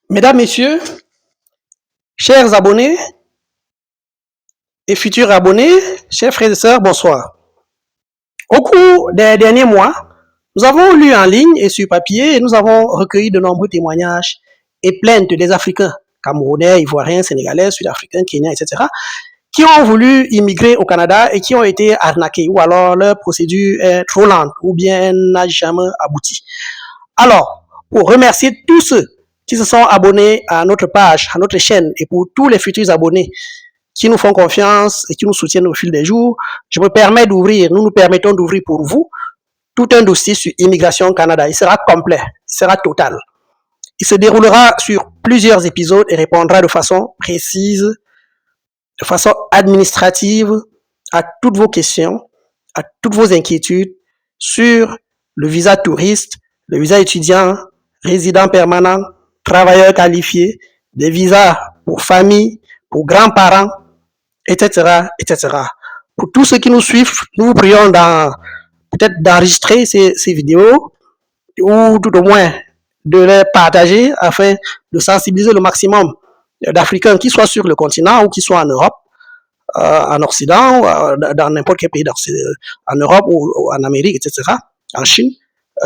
Mesdames, Messieurs, chers abonnés et futurs abonnés, chers frères et sœurs, bonsoir. Au cours des derniers mois, nous avons lu en ligne et sur papier et nous avons recueilli de nombreux témoignages et plaintes des Africains, Camerounais, Ivoiriens, Sénégalais, Sud-Africains, Kenyans, etc., qui ont voulu immigrer au Canada et qui ont été arnaqués ou alors leur procédure est trop lente ou bien n'a jamais abouti. Alors, pour remercier tous ceux qui se sont abonnés à notre page, à notre chaîne et pour tous les futurs abonnés qui nous font confiance et qui nous soutiennent au fil des jours, je me permets d'ouvrir, nous nous permettons d'ouvrir pour vous tout un dossier sur Immigration Canada. Il sera complet, il sera total. Il se déroulera sur plusieurs épisodes et répondra de façon précise, de façon administrative à toutes vos questions, à toutes vos inquiétudes sur le visa touriste, le visa étudiant, résident permanent, travailleur qualifié, des visas pour famille, pour grands-parents, etc., etc. Pour tous ceux qui nous suivent, nous vous prions peut-être d'enregistrer ces vidéos ou tout au moins de les partager afin de sensibiliser le maximum d'Africains qui soient sur le continent ou qui soient en Europe, en Occident, dans n'importe quel pays en Europe ou en Amérique, etc., en Chine.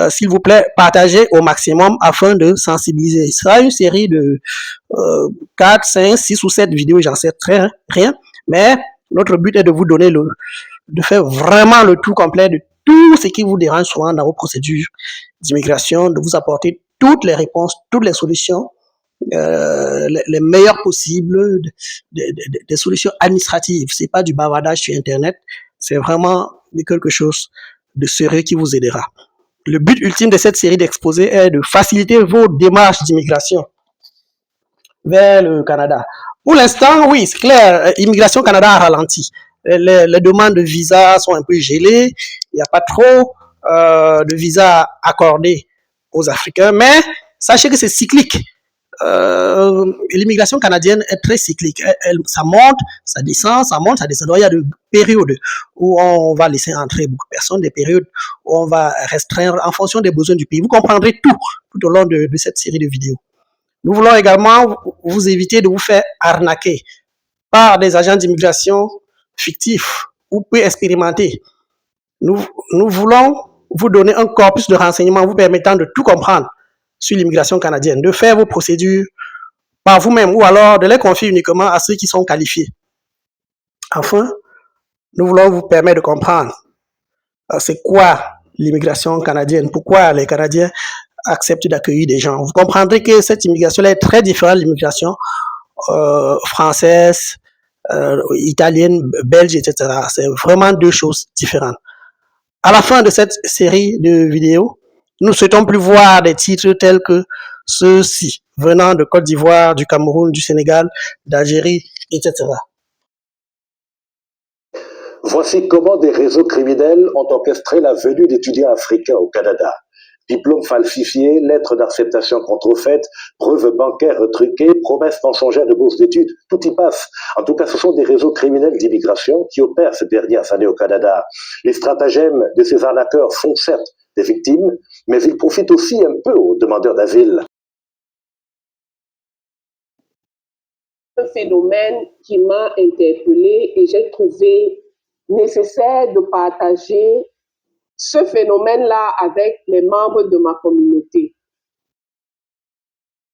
S'il vous plaît, partagez au maximum afin de sensibiliser. Ce sera une série de 4, 5, 6 ou 7 vidéos, j'en sais très rien, mais notre but est de vous donner de faire vraiment le tout complet de tout ce qui vous dérange souvent dans vos procédures d'immigration, de vous apporter toutes les réponses, toutes les solutions, les meilleures possibles, des solutions administratives. C'est pas du bavardage sur Internet, c'est vraiment quelque chose de sérieux qui vous aidera. Le but ultime de cette série d'exposés est de faciliter vos démarches d'immigration vers le Canada. Pour l'instant, oui, c'est clair, Immigration Canada a ralenti. Les demandes de visa sont un peu gelées, il n'y a pas trop de visas accordés aux Africains, mais sachez que c'est cyclique. L'immigration canadienne est très cyclique. Ça monte, ça descend, ça monte, ça descend. Donc, il y a des périodes où on va laisser entrer beaucoup de personnes, des périodes où on va restreindre en fonction des besoins du pays. Vous comprendrez tout au long de cette série de vidéos. Nous voulons également vous éviter de vous faire arnaquer par des agents d'immigration fictifs ou peu expérimentés. Nous voulons vous donner un corpus de renseignements vous permettant de tout comprendre sur l'immigration canadienne, de faire vos procédures par vous-même ou alors de les confier uniquement à ceux qui sont qualifiés. Enfin, nous voulons vous permettre de comprendre c'est quoi l'immigration canadienne, pourquoi les Canadiens acceptent d'accueillir des gens. Vous comprendrez que cette immigration est très différente de l'immigration française, italienne, belge, etc. C'est vraiment deux choses différentes. À la fin de cette série de vidéos, nous ne souhaitons plus voir des titres tels que ceux-ci, venant de Côte d'Ivoire, du Cameroun, du Sénégal, d'Algérie, etc. Voici comment des réseaux criminels ont orchestré la venue d'étudiants africains au Canada. Diplômes falsifiés, lettres d'acceptation contrefaites, preuves bancaires truquées, promesses mensongères de bourses d'études, tout y passe. En tout cas, ce sont des réseaux criminels d'immigration qui opèrent ces dernières années au Canada. Les stratagèmes de ces arnaqueurs font certes des victimes, mais ils profitent aussi un peu aux demandeurs d'asile. Un phénomène qui m'a interpellée et j'ai trouvé nécessaire de partager ce phénomène-là avec les membres de ma communauté.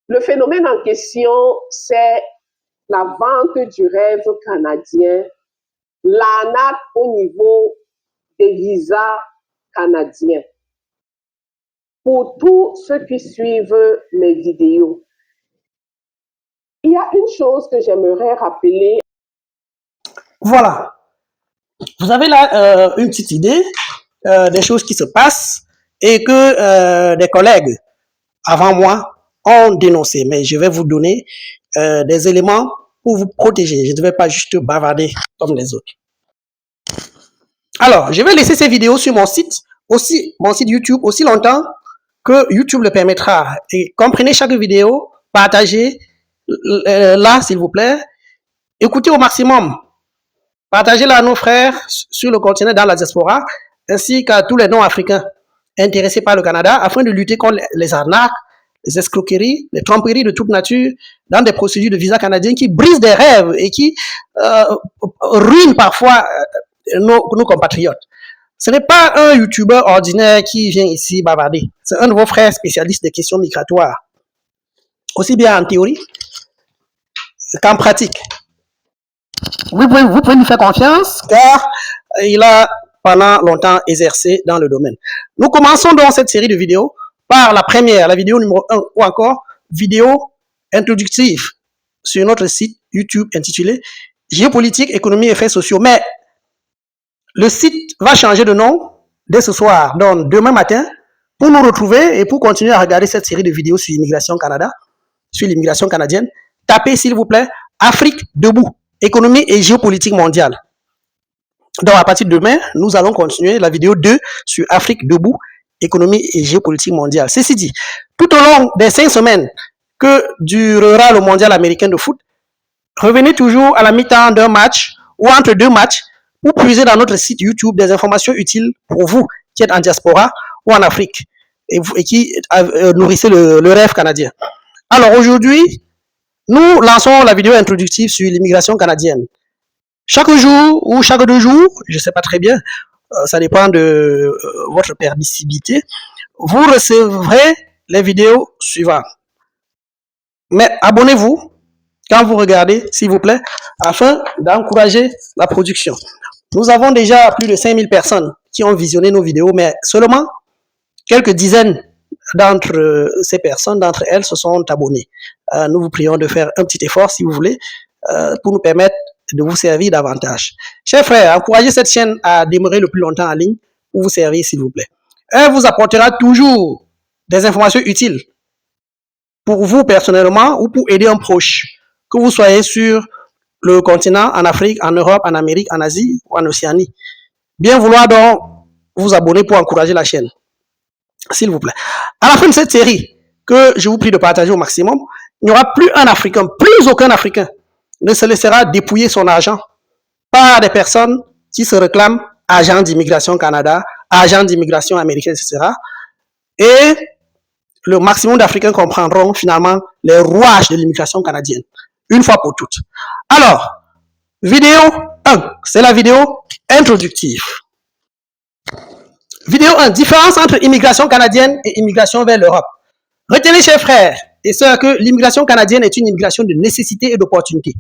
Le phénomène en question, c'est la vente du rêve canadien, l'arnaque au niveau des visas canadiens. Pour tous ceux qui suivent mes vidéos, il y a une chose que j'aimerais rappeler. Voilà. Vous avez là une petite idée des choses qui se passent et que des collègues avant moi ont dénoncé. Mais je vais vous donner des éléments pour vous protéger. Je ne vais pas juste bavarder comme les autres. Alors, je vais laisser ces vidéos sur mon site YouTube, aussi longtemps que YouTube le permettra. Et comprenez chaque vidéo, partagez là, s'il vous plaît. Écoutez au maximum. Partagez-la à nos frères sur le continent dans la diaspora, ainsi qu'à tous les non-africains intéressés par le Canada, afin de lutter contre les arnaques, les escroqueries, les tromperies de toute nature dans des procédures de visa canadiens qui brisent des rêves et qui ruinent parfois nos compatriotes. Ce n'est pas un YouTuber ordinaire qui vient ici bavarder. C'est un de vos frères spécialistes des questions migratoires, aussi bien en théorie qu'en pratique. Vous pouvez lui faire confiance car il a pendant longtemps exercé dans le domaine. Nous commençons donc cette série de vidéos par la première, la vidéo numéro 1 ou encore vidéo introductive sur notre site YouTube intitulé Géopolitique, économie et faits sociaux. Mais le site va changer de nom dès ce soir, donc demain matin, pour nous retrouver et pour continuer à regarder cette série de vidéos sur l'immigration Canada, sur l'immigration canadienne. Tapez s'il vous plaît Afrique debout, économie et géopolitique mondiale. Donc à partir de demain, nous allons continuer la vidéo 2 sur Afrique debout, économie et géopolitique mondiale. Ceci dit, tout au long des 5 semaines que durera le mondial américain de foot, revenez toujours à la mi-temps d'un match ou entre deux matchs pour puiser dans notre site YouTube des informations utiles pour vous qui êtes en diaspora ou en Afrique et qui nourrissez le rêve canadien. Alors aujourd'hui, nous lançons la vidéo introductive sur l'immigration canadienne. Chaque jour ou chaque 2 jours, je ne sais pas très bien, ça dépend de votre permissibilité, vous recevrez les vidéos suivantes. Mais abonnez-vous quand vous regardez, s'il vous plaît, afin d'encourager la production. Nous avons déjà plus de 5000 personnes qui ont visionné nos vidéos, mais seulement quelques dizaines d'entre ces personnes, d'entre elles, se sont abonnées. Nous vous prions de faire un petit effort, si vous voulez, pour nous permettre de vous servir davantage. Chers frères, encouragez cette chaîne à demeurer le plus longtemps en ligne pour vous servir, s'il vous plaît. Elle vous apportera toujours des informations utiles pour vous personnellement ou pour aider un proche, que vous soyez sur le continent, en Afrique, en Europe, en Amérique, en Asie ou en Océanie. Bien vouloir donc vous abonner pour encourager la chaîne, s'il vous plaît. À la fin de cette série, que je vous prie de partager au maximum, il n'y aura plus un Africain, plus aucun Africain ne se laissera dépouiller son argent par des personnes qui se réclament agents d'immigration Canada, agents d'immigration américaine, etc. Et le maximum d'Africains comprendront finalement les rouages de l'immigration canadienne, une fois pour toutes. Alors, vidéo 1, c'est la vidéo introductive. Vidéo 1, différence entre immigration canadienne et immigration vers l'Europe. Retenez, chers frères et sœurs, que l'immigration canadienne est une immigration de nécessité et d'opportunité.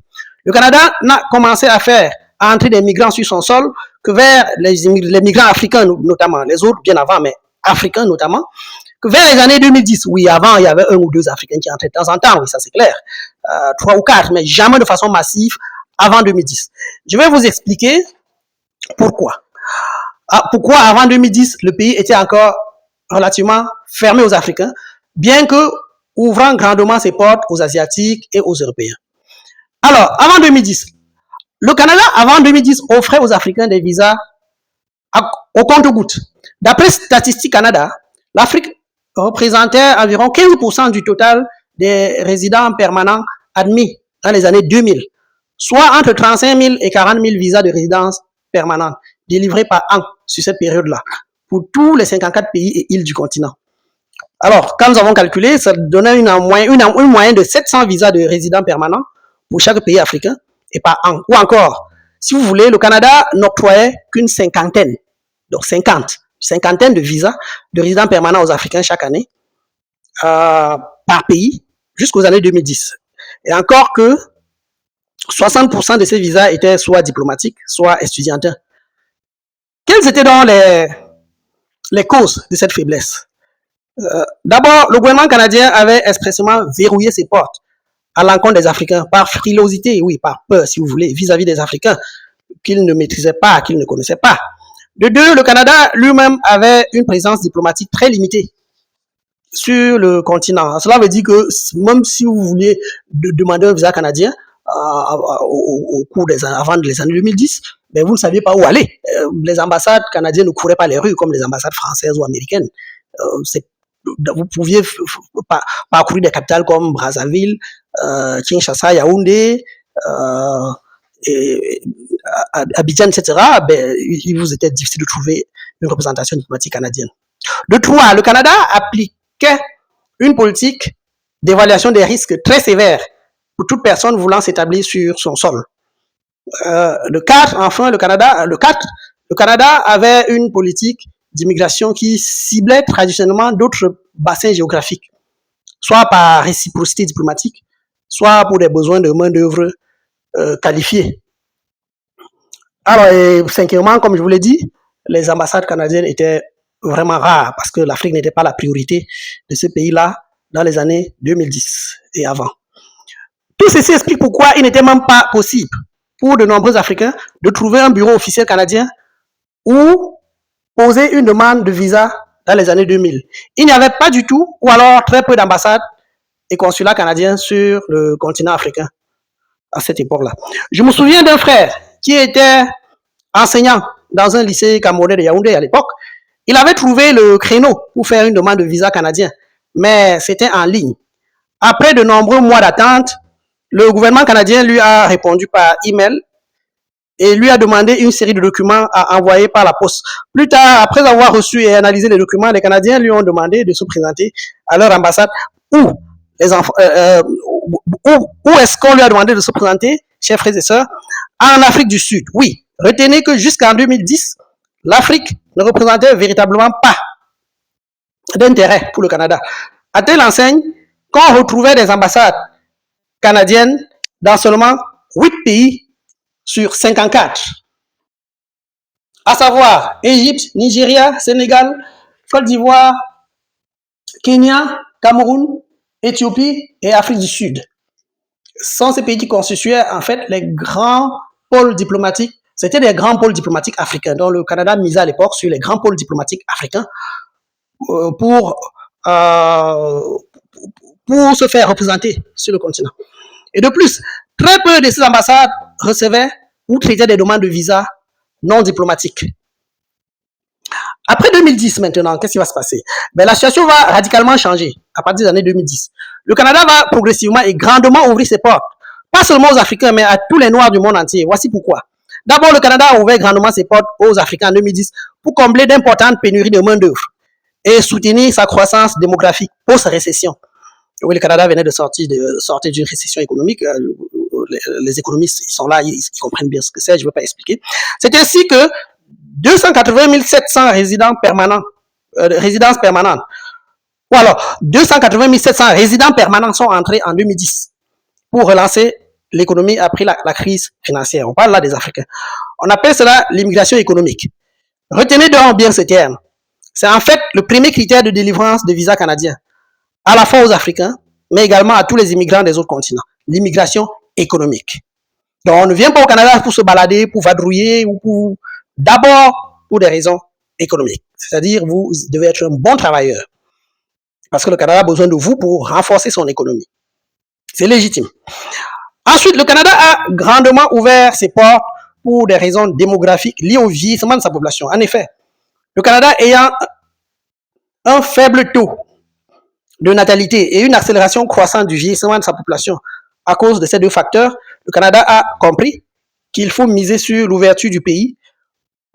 Le Canada n'a commencé à faire entrer des migrants sur son sol que vers les migrants africains notamment, les autres bien avant, mais africains notamment, que vers les années 2010. Oui, avant, il y avait 1 ou 2 Africains qui entraient de temps en temps, oui, ça c'est clair. 3 ou 4, mais jamais de façon massive avant 2010. Je vais vous expliquer pourquoi. Pourquoi avant 2010, le pays était encore relativement fermé aux Africains, bien que ouvrant grandement ses portes aux Asiatiques et aux Européens. Alors, avant 2010, le Canada, avant 2010, offrait aux Africains des visas au compte-gouttes. D'après Statistique Canada, l'Afrique représentait environ 15% du total des résidents permanents admis dans les années 2000, soit entre 35 000 et 40 000 visas de résidence permanente délivrés par an sur cette période-là, pour tous les 54 pays et îles du continent. Alors, quand nous avons calculé, ça donnait une moyenne de 700 visas de résidents permanents pour chaque pays africain et par an. Ou encore, si vous voulez, le Canada n'octroyait qu'une cinquantaine, donc cinquantaine de visas de résidents permanents aux Africains chaque année, par pays, jusqu'aux années 2010. Et encore que 60% de ces visas étaient soit diplomatiques, soit estudiantins. Quelles étaient donc les causes de cette faiblesse? D'abord, le gouvernement canadien avait expressément verrouillé ses portes à l'encontre des Africains, par frilosité, oui, par peur, si vous voulez, vis-à-vis des Africains qu'ils ne maîtrisaient pas, qu'ils ne connaissaient pas. De deux, le Canada lui-même avait une présence diplomatique très limitée sur le continent. Cela veut dire que même si vous vouliez demander un visa canadien au cours avant les années 2010, ben vous ne saviez pas où aller. Les ambassades canadiennes ne couraient pas les rues comme les ambassades françaises ou américaines. Vous pouviez parcourir des capitales comme Brazzaville, Kinshasa, Yaoundé, Abidjan, etc. Ben, il vous était difficile de trouver une représentation diplomatique canadienne. De trois, le Canada appliquait une politique d'évaluation des risques très sévère pour toute personne voulant s'établir sur son sol. Le 4, enfin, le Canada avait une politique d'immigration qui ciblait traditionnellement d'autres bassins géographiques, soit par réciprocité diplomatique, soit pour des besoins de main-d'œuvre qualifiée. Alors, et cinquièmement, comme je vous l'ai dit, les ambassades canadiennes étaient vraiment rares parce que l'Afrique n'était pas la priorité de ce pays-là dans les années 2010 et avant. Tout ceci explique pourquoi il n'était même pas possible pour de nombreux Africains de trouver un bureau officiel canadien ou poser une demande de visa dans les années 2000. Il n'y avait pas du tout, ou alors très peu d'ambassades et consulats canadiens sur le continent africain à cette époque-là. Je me souviens d'un frère qui était enseignant dans un lycée camerounais de Yaoundé à l'époque. Il avait trouvé le créneau pour faire une demande de visa canadien, mais c'était en ligne. Après de nombreux mois d'attente, le gouvernement canadien lui a répondu par email et lui a demandé une série de documents à envoyer par la poste. Plus tard, après avoir reçu et analysé les documents, les Canadiens lui ont demandé de se présenter à leur ambassade où est-ce qu'on lui a demandé de se présenter, chers frères et sœurs, en Afrique du Sud. Oui, retenez que jusqu'en 2010, l'Afrique ne représentait véritablement pas d'intérêt pour le Canada. À telle enseigne qu'on retrouvait des ambassades canadiennes dans seulement 8 pays sur 54, à savoir Égypte, Nigeria, Sénégal, Côte d'Ivoire, Kenya, Cameroun, Éthiopie et Afrique du Sud. Ce sont ces pays qui constituaient en fait les grands pôles diplomatiques. C'était des grands pôles diplomatiques africains, dont le Canada misait à l'époque sur les grands pôles diplomatiques africains pour se faire représenter sur le continent. Et de plus, très peu de ces ambassades recevaient ou traitaient des demandes de visa non diplomatiques. Après 2010 maintenant, qu'est-ce qui va se passer? La situation va radicalement changer à partir des années 2010. Le Canada va progressivement et grandement ouvrir ses portes, pas seulement aux Africains, mais à tous les Noirs du monde entier. Voici pourquoi. D'abord, le Canada a ouvert grandement ses portes aux Africains en 2010 pour combler d'importantes pénuries de main-d'œuvre et soutenir sa croissance démographique post-récession. Oui, le Canada venait de sortir d'une récession économique. Les économistes, ils sont là, ils comprennent bien ce que c'est, je ne vais pas expliquer. C'est ainsi que 280 700 résidences permanentes, ou alors 280 700 résidents permanents sont entrés en 2010 pour relancer l'économie après la crise financière. On parle là des Africains. On appelle cela l'immigration économique. Retenez donc bien ce terme. C'est en fait le premier critère de délivrance de visa canadien, à la fois aux Africains, mais également à tous les immigrants des autres continents. L'immigration économique. Donc, on ne vient pas au Canada pour se balader, pour vadrouiller, ou d'abord pour des raisons économiques. C'est-à-dire, vous devez être un bon travailleur. Parce que le Canada a besoin de vous pour renforcer son économie. C'est légitime. Ensuite, le Canada a grandement ouvert ses portes pour des raisons démographiques liées au vieillissement de sa population. En effet, le Canada ayant un faible taux de natalité et une accélération croissante du vieillissement de sa population à cause de ces deux facteurs, le Canada a compris qu'il faut miser sur l'ouverture du pays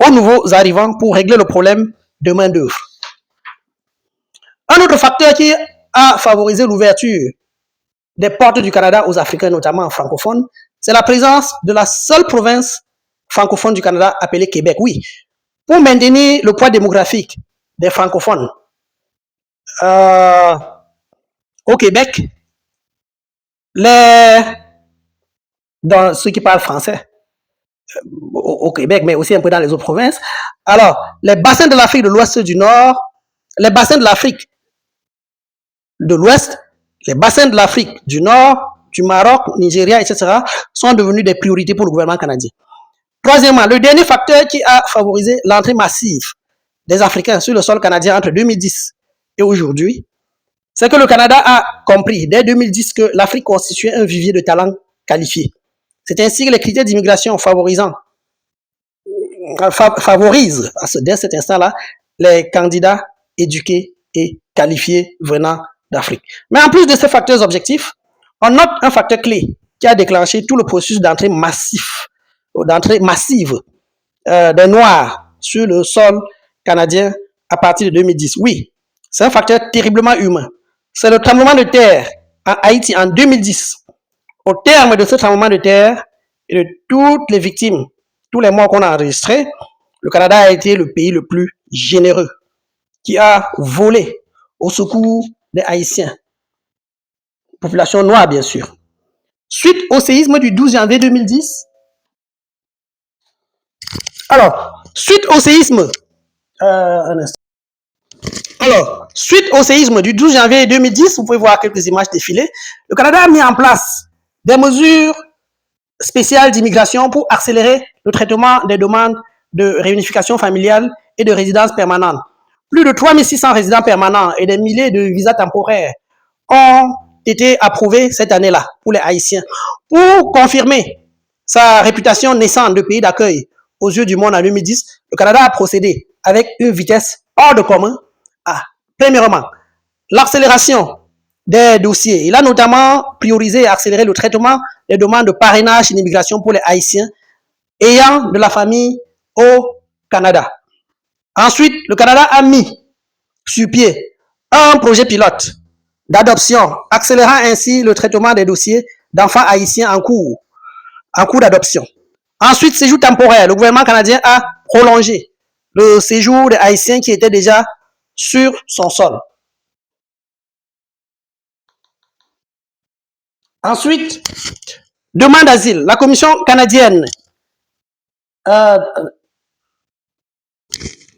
aux nouveaux arrivants pour régler le problème de main-d'œuvre. Un autre facteur qui a favorisé l'ouverture des portes du Canada aux Africains, notamment francophones, c'est la présence de la seule province francophone du Canada appelée Québec. Oui, pour maintenir le poids démographique des francophones au Québec, dans ceux qui parlent français au Québec, mais aussi un peu dans les autres provinces, alors les bassins de l'Afrique de l'Ouest du Nord, les bassins de l'Afrique de l'Ouest, les bassins de l'Afrique du Nord, du Maroc, Nigeria, etc., sont devenus des priorités pour le gouvernement canadien. Troisièmement, le dernier facteur qui a favorisé l'entrée massive des Africains sur le sol canadien entre 2010 et aujourd'hui, c'est que le Canada a compris dès 2010 que l'Afrique constituait un vivier de talents qualifiés. C'est ainsi que les critères d'immigration favorisent dès cet instant-là les candidats éduqués et qualifiés venant d'Afrique. Mais en plus de ces facteurs objectifs, on note un facteur clé qui a déclenché tout le processus d'entrée massive des Noirs sur le sol canadien à partir de 2010. Oui, c'est un facteur terriblement humain. c'est le tremblement de terre en Haïti en 2010. Au terme de ce tremblement de terre et de toutes les victimes, tous les morts qu'on a enregistrés, le Canada a été le pays le plus généreux qui a volé au secours des Haïtiens, population noire bien sûr. Suite au séisme du 12 janvier 2010, alors, suite au séisme, suite au séisme du 12 janvier 2010, vous pouvez voir quelques images défiler, le Canada a mis en place des mesures spéciales d'immigration pour accélérer le traitement des demandes de réunification familiale et de résidence permanente. Plus de 3600 résidents permanents et des milliers de visas temporaires ont été approuvés cette année-là pour les Haïtiens. Pour confirmer sa réputation naissante de pays d'accueil aux yeux du monde en 2010, le Canada a procédé avec une vitesse hors de commun à, premièrement, l'accélération des dossiers. Il a notamment priorisé et accéléré le traitement des demandes de parrainage et d'immigration pour les Haïtiens ayant de la famille au Canada. Ensuite, le Canada a mis sur pied un projet pilote d'adoption, accélérant ainsi le traitement des dossiers d'enfants haïtiens en cours d'adoption. Ensuite, séjour temporaire. Le gouvernement canadien a prolongé le séjour des Haïtiens qui étaient déjà sur son sol. Ensuite, demande d'asile. La Commission canadienne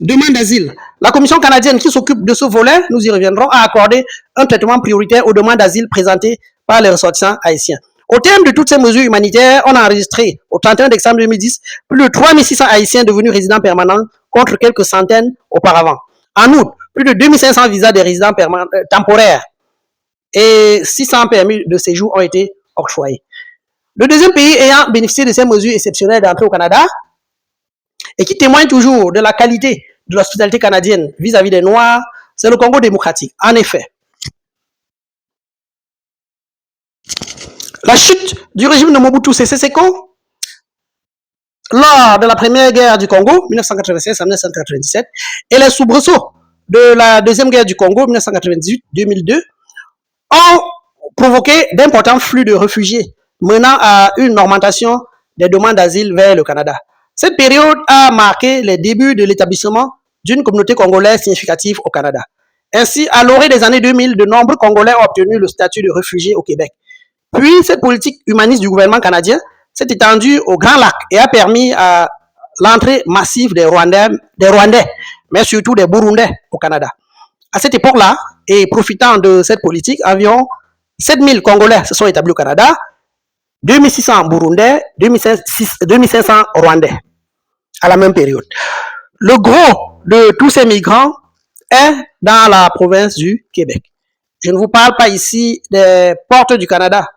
demande d'asile. La Commission canadienne qui s'occupe de ce volet, nous y reviendrons, a accordé un traitement prioritaire aux demandes d'asile présentées par les ressortissants haïtiens. Au terme de toutes ces mesures humanitaires, on a enregistré au 31 décembre 2010 plus de 3600 Haïtiens devenus résidents permanents contre quelques centaines auparavant. En outre, plus de 2500 visas des résidents temporaires et 600 permis de séjour ont été octroyés. Le deuxième pays ayant bénéficié de ces mesures exceptionnelles d'entrée au Canada et qui témoigne toujours de la qualité de l'hospitalité canadienne vis-à-vis des Noirs, c'est le Congo démocratique. En effet, la chute du régime de Mobutu Sese Seko lors de la première guerre du Congo, 1996 à 1997, et les soubresauts de la deuxième guerre du Congo, 1998-2002, ont provoqué d'importants flux de réfugiés, menant à une augmentation des demandes d'asile vers le Canada. Cette période a marqué les débuts de l'établissement d'une communauté congolaise significative au Canada. Ainsi, à l'orée des années 2000, de nombreux Congolais ont obtenu le statut de réfugiés au Québec. Puis, cette politique humaniste du gouvernement canadien s'est étendue au Grand Lac et a permis à l'entrée massive des Rwandais, mais surtout des Burundais au Canada. À cette époque-là, et profitant de cette politique, environ 7000 Congolais se sont établis au Canada, 2600 Burundais, 2500 Rwandais à la même période. Le gros de tous ces migrants est dans la province du Québec. Je ne vous parle pas ici des portes du Canada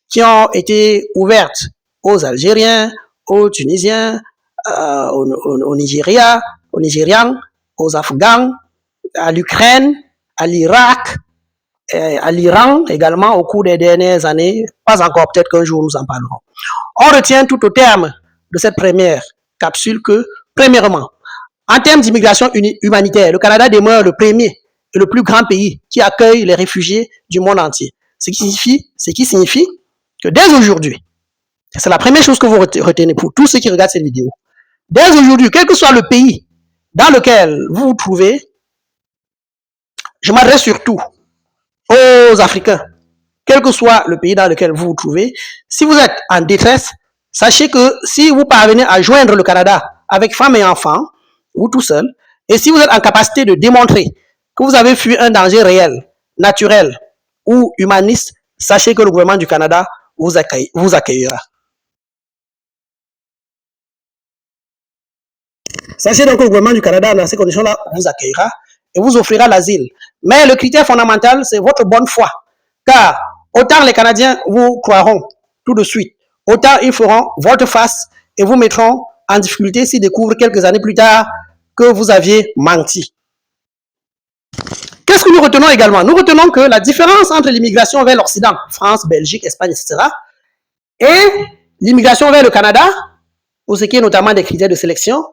qui ont été ouvertes aux Algériens, aux Tunisiens, au Nigeria, aux Nigérians, aux Afghans, à l'Ukraine, à l'Irak, à l'Iran également au cours des dernières années. Pas encore, peut-être qu'un jour nous en parlerons. On retient tout au terme de cette première capsule que, premièrement, en termes d'immigration humanitaire, le Canada demeure le premier et le plus grand pays qui accueille les réfugiés du monde entier. Ce qui signifie que dès aujourd'hui, c'est la première chose que vous retenez pour tous ceux qui regardent cette vidéo, dès aujourd'hui, quel que soit le pays dans lequel vous vous trouvez, je m'adresse surtout aux Africains, quel que soit le pays dans lequel vous vous trouvez, si vous êtes en détresse, sachez que si vous parvenez à joindre le Canada avec femmes et enfants, ou tout seul, et si vous êtes en capacité de démontrer que vous avez fui un danger réel, naturel ou humaniste, sachez que le gouvernement du Canada vous accueillera. Sachez donc que le gouvernement du Canada, dans ces conditions-là, vous accueillera et vous offrira l'asile. Mais le critère fondamental, c'est votre bonne foi. Car autant les Canadiens vous croiront tout de suite, autant ils feront volte-face et vous mettront en difficulté s'ils découvrent quelques années plus tard que vous aviez menti. Qu'est-ce que nous retenons également? Nous retenons que la différence entre l'immigration vers l'Occident, France, Belgique, Espagne, etc., et l'immigration vers le Canada, pour ce qui est notamment des critères de sélection,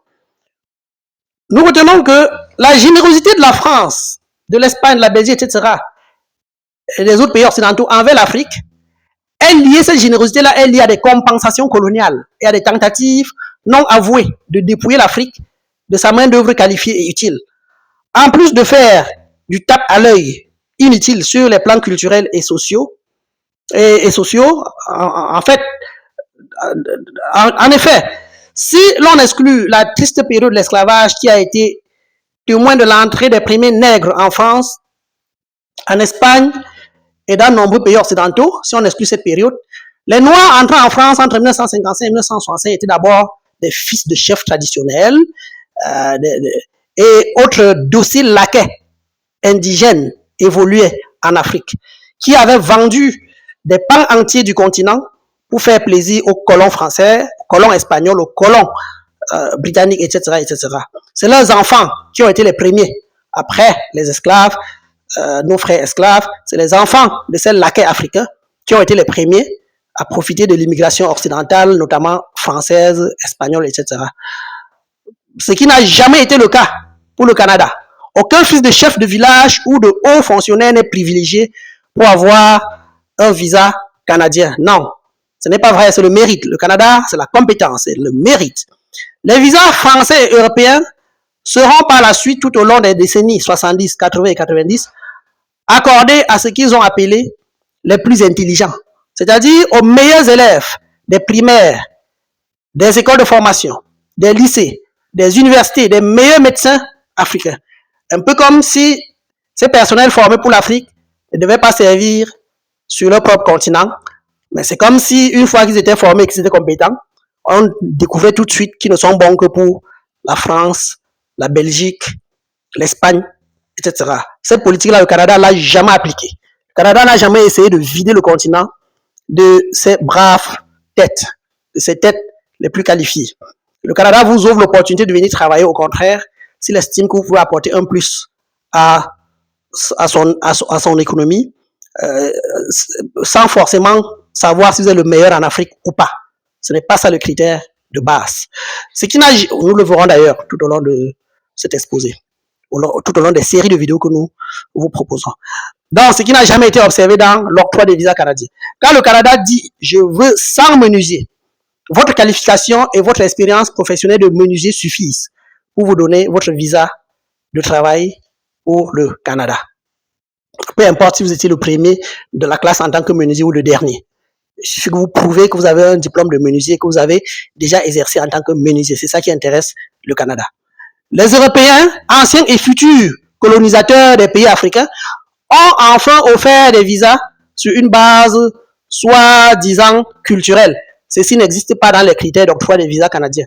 nous retenons que la générosité de la France, de l'Espagne, de la Belgique, etc., et des autres pays occidentaux envers l'Afrique est liée, cette générosité-là est liée à des compensations coloniales et à des tentatives non avouées de dépouiller l'Afrique de sa main-d'œuvre qualifiée et utile. En plus de faire du tape à l'œil inutile sur les plans culturels et sociaux, en fait, en effet, si l'on exclut la triste période de l'esclavage qui a été témoin de l'entrée des premiers nègres en France, en Espagne et dans de nombreux pays occidentaux, si on exclut cette période, les Noirs entrant en France entre 1955 et 1965 étaient d'abord des fils de chefs traditionnels et autres dociles laquais indigènes évoluaient en Afrique, qui avaient vendu des pans entiers du continent pour faire plaisir aux colons français, aux colons espagnols, aux colons britanniques, etc., etc. C'est leurs enfants qui ont été les premiers, après les esclaves, nos frères esclaves, c'est les enfants de ces laquais africains qui ont été les premiers à profiter de l'immigration occidentale, notamment française, espagnole, etc. Ce qui n'a jamais été le cas pour le Canada. Aucun fils de chef de village ou de haut fonctionnaire n'est privilégié pour avoir un visa canadien. Non, ce n'est pas vrai, c'est le mérite. Le Canada, c'est la compétence, c'est le mérite. Les visas français et européens seront par la suite, tout au long des décennies 70, 80 et 90, accordés à ce qu'ils ont appelé les plus intelligents, c'est-à-dire aux meilleurs élèves des primaires, des écoles de formation, des lycées, des universités, des meilleurs médecins africains. Un peu comme si ces personnels formés pour l'Afrique ne devaient pas servir sur leur propre continent, mais c'est comme si une fois qu'ils étaient formés et qu'ils étaient compétents, on découvrait tout de suite qu'ils ne sont bons que pour la France, la Belgique, l'Espagne, etc. Cette politique-là, le Canada l'a jamais appliquée. Le Canada n'a jamais essayé de vider le continent de ses braves têtes, de ses têtes les plus qualifiées. Le Canada vous ouvre l'opportunité de venir travailler, au contraire, s'il estime que vous pouvez apporter un plus à son économie, sans forcément savoir si vous êtes le meilleur en Afrique ou pas. Ce n'est pas ça le critère de base. Ce qui nous le verrons d'ailleurs tout au long de cet exposé, tout au long des séries de vidéos que nous vous proposons. Donc, ce qui n'a jamais été observé dans l'octroi des visas canadiens. Quand le Canada dit « je veux 100 menuisiers », votre qualification et votre expérience professionnelle de menuisier suffisent pour vous donner votre visa de travail pour le Canada. Peu importe si vous étiez le premier de la classe en tant que menuisier ou le dernier. Il suffit que vous prouvez que vous avez un diplôme de menuisier, que vous avez déjà exercé en tant que menuisier. C'est ça qui intéresse le Canada. Les Européens, anciens et futurs colonisateurs des pays africains, ont enfin offert des visas sur une base soi-disant culturelle. Ceci n'existe pas dans les critères d'octroi des visas canadiens.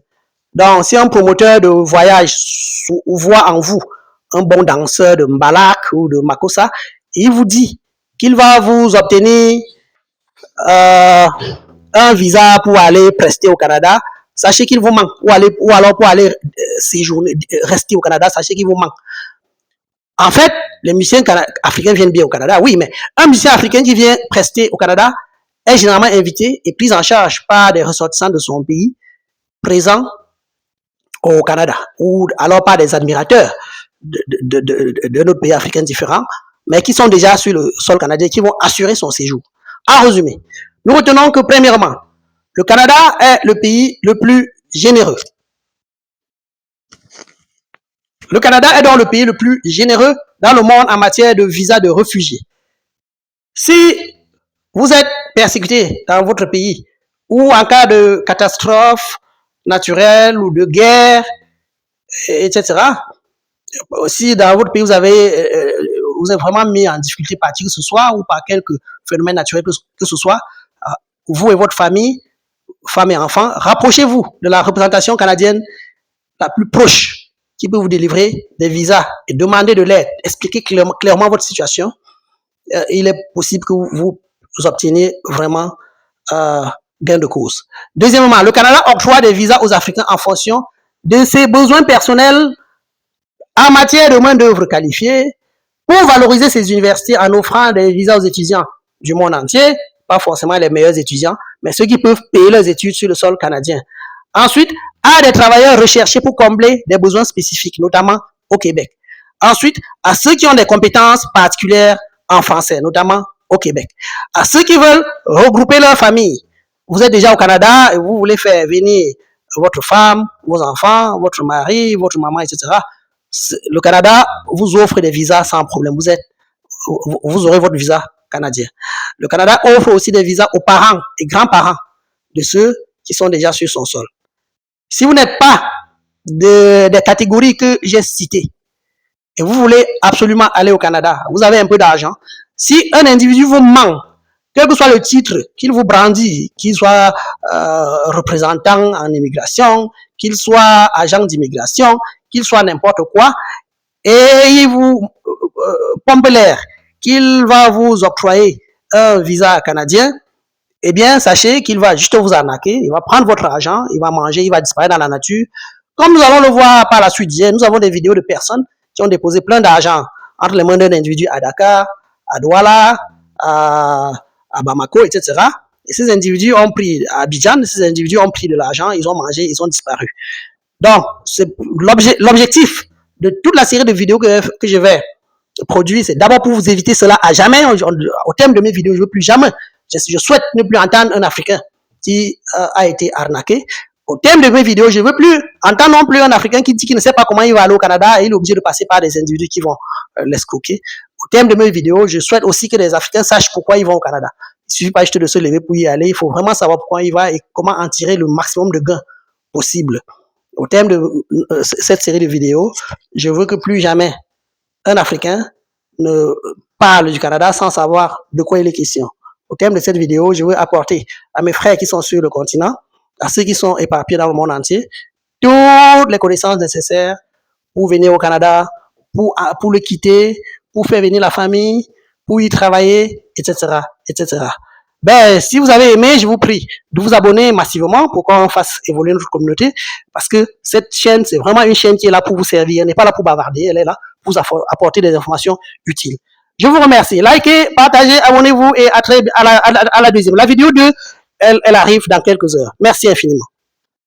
Donc, si un promoteur de voyage voit en vous un bon danseur de Mbalak ou de Makossa, il vous dit qu'il va vous obtenir un visa pour aller prester au Canada, sachez qu'il vous manque. Ou alors pour aller séjourner, rester au Canada, sachez qu'il vous manque. En fait, les musiciens africains viennent bien au Canada, oui, mais un musicien africain qui vient prester au Canada est généralement invité et pris en charge par des ressortissants de son pays présents au Canada, ou alors par des admirateurs de notre pays africain différents, mais qui sont déjà sur le sol canadien, qui vont assurer son séjour. En résumé, nous retenons que premièrement, le Canada est le pays le plus généreux. Le Canada est donc le pays le plus généreux dans le monde en matière de visa de réfugiés. Si vous êtes persécuté dans votre pays ou en cas de catastrophe naturelle ou de guerre, etc., si dans votre pays vous êtes vraiment mis en difficulté par qui que ce soit ou par quelque phénomène naturel que ce soit, vous et votre famille, femmes et enfants, rapprochez-vous de la représentation canadienne la plus proche qui peut vous délivrer des visas et demander de l'aide, expliquer clairement votre situation. Il est possible que vous obteniez vraiment gain de cause. Deuxièmement, le Canada octroie des visas aux Africains en fonction de ses besoins personnels en matière de main-d'œuvre qualifiée pour valoriser ses universités en offrant des visas aux étudiants du monde entier, pas forcément les meilleurs étudiants, mais ceux qui peuvent payer leurs études sur le sol canadien. Ensuite, à des travailleurs recherchés pour combler des besoins spécifiques, notamment au Québec. Ensuite, à ceux qui ont des compétences particulières en français, notamment au Québec. À ceux qui veulent regrouper leur famille, vous êtes déjà au Canada et vous voulez faire venir votre femme, vos enfants, votre mari, votre maman, etc. Le Canada vous offre des visas sans problème. Vous aurez votre visa canadien. Le Canada offre aussi des visas aux parents et grands-parents de ceux qui sont déjà sur son sol. Si vous n'êtes pas des catégories que j'ai citées et vous voulez absolument aller au Canada, vous avez un peu d'argent, si un individu vous ment, quel que soit le titre qu'il vous brandit, qu'il soit représentant en immigration, qu'il soit agent d'immigration, qu'il soit n'importe quoi, et il vous pompe l'air qu'il va vous octroyer un visa canadien, eh bien, sachez qu'il va juste vous arnaquer, il va prendre votre argent, il va manger, il va disparaître dans la nature. Comme nous allons le voir par la suite, nous avons des vidéos de personnes qui ont déposé plein d'argent entre les mains d'un individu à Dakar, à Douala, à Bamako, etc. Et ces individus ont pris, à Abidjan, ces individus ont pris de l'argent, ils ont mangé, ils ont disparu. Donc, l'objectif de toute la série de vidéos que je vais produire, c'est d'abord pour vous éviter cela à jamais. Au thème de mes vidéos, je ne veux plus jamais. Je souhaite ne plus entendre un Africain qui a été arnaqué. Au thème de mes vidéos, je ne veux plus entendre non plus un Africain qui dit qu'il ne sait pas comment il va aller au Canada et il est obligé de passer par des individus qui vont l'escroquer. Au thème de mes vidéos, je souhaite aussi que les Africains sachent pourquoi ils vont au Canada. Il ne suffit pas juste de se lever pour y aller. Il faut vraiment savoir pourquoi il va et comment en tirer le maximum de gains possible. Au thème de cette série de vidéos, je veux que plus jamais un Africain ne parle du Canada sans savoir de quoi il est question. Au thème de cette vidéo, je veux apporter à mes frères qui sont sur le continent, à ceux qui sont éparpillés dans le monde entier, toutes les connaissances nécessaires pour venir au Canada, pour le quitter, pour faire venir la famille, pour y travailler, etc., etc. Ben, si vous avez aimé, je vous prie de vous abonner massivement pour qu'on fasse évoluer notre communauté, parce que cette chaîne, c'est vraiment une chaîne qui est là pour vous servir, elle n'est pas là pour bavarder, elle est là pour vous apporter des informations utiles. Je vous remercie. Likez, partagez, abonnez-vous et à la deuxième. La vidéo 2, elle arrive dans quelques heures. Merci infiniment.